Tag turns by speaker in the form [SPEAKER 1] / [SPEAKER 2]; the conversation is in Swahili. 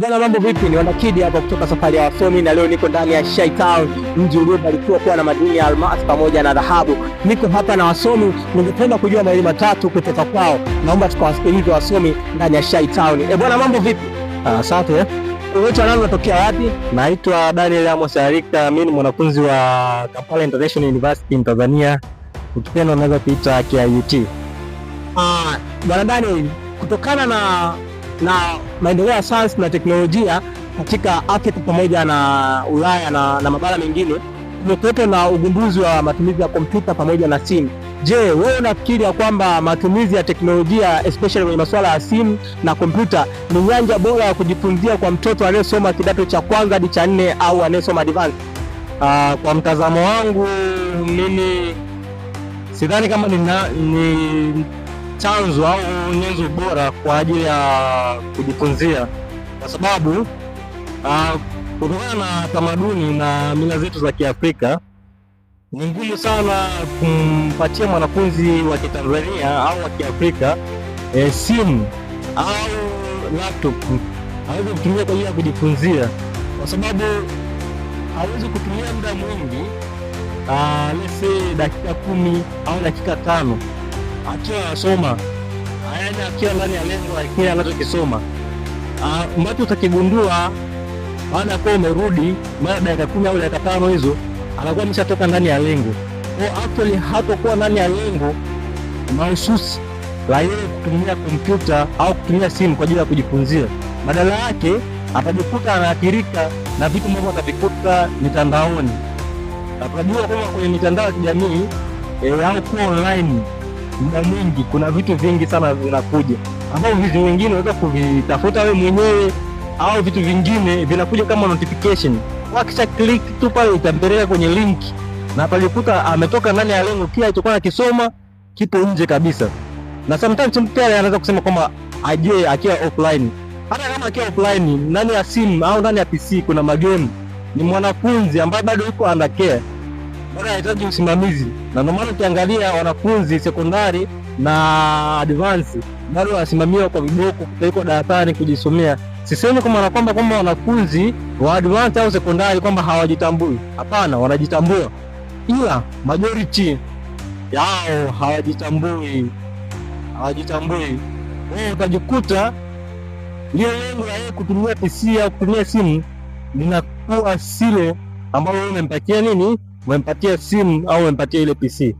[SPEAKER 1] Bwana, mambo vipi? Ni Wanakidi hapa kutoka Safari ya Wasomi, na leo niko ndani ya Shai Town, mji uliobarikiwa kuwa na madini ya almasi pamoja na dhahabu. Niko hapa na wasomi, ningependa kujua mawili matatu kutoka kwao. Naomba tukawasikilize wasomi ndani ya Shai Town. Bwana, mambo vipi?
[SPEAKER 2] Asante.
[SPEAKER 1] Wewe nani, unatokea wapi?
[SPEAKER 2] Naitwa Daniel Amos Arika, mimi ni mwanafunzi wa Kampala International University in Tanzania. Ukipenda unaweza kuita KIUT.
[SPEAKER 1] Bwana Daniel, kutokana na maendeleo ya sayansi na teknolojia katika Afrika pamoja na Ulaya na mabara mengine, kumekuwepo na ugunduzi wa matumizi ya kompyuta pamoja na simu. Je, wewe unafikiri ya kwamba matumizi ya teknolojia especially kwenye masuala ya simu na kompyuta ni nyanja bora ya kujifunzia kwa mtoto anayesoma kidato cha kwanza hadi cha 4 au anayesoma advance?
[SPEAKER 2] Kwa mtazamo wangu mimi sidhani kama ni chanzo au nyenzo bora kwa ajili ya kujifunzia, kwa sababu kutokana na tamaduni na mila zetu za Kiafrika ni ngumu sana kumpatia mwanafunzi wa Kitanzania au wa Kiafrika simu au laptop aweze kutumia kwa ajili ya kujifunzia, kwa sababu hawezi kutumia muda mwingi let's say dakika 10 au dakika 5 akiwa anasoma, yaani akiwa ndani ya lengo la kile anachokisoma. Ambacho utakigundua baada ya kuwa umerudi mara dakika 10 au dakika 5 hizo, anakuwa ameshatoka ndani ya lengo. Kwa actually hatakuwa ndani ya lengo mahususi la yeye kutumia kompyuta au kutumia simu kwa ajili ya kujifunzia. Badala yake atajikuta anaathirika na vitu ambavyo atavikuta mitandaoni. Tunajua kwamba kwenye mitandao ya kijamii au kwa online muda mwingi kuna vitu vingi sana vinakuja, ambavyo vitu vingine unaweza kuvitafuta wewe mwenyewe au vitu vingine vinakuja kama notification. Wakisha click tu pale itampeleka kwenye link na palikuta ametoka ndani ya lengo, kile alichokuwa akisoma kipo nje kabisa. Na sometimes mtu anaweza kusema kwamba aje akiwa offline. Hata kama akiwa offline ndani ya simu au ndani ya PC kuna magame, ni mwanafunzi ambaye bado yuko undercare, bado anahitaji usimamizi. Na ndio maana ukiangalia wanafunzi sekondari na advance bado wanasimamiwa kwa viboko, kupelekwa darasani kujisomea. Sisemi kwamba wanafunzi wa advance au sekondari kwamba hawajitambui. Hapana, wanajitambua, ila majority yao hawajitambui. Wewe utajikuta ile lengo la yeye kutumia PC au kutumia simu linakuwa sile ambao wewe umempatia nini? Umempatia simu au umempatia ile PC.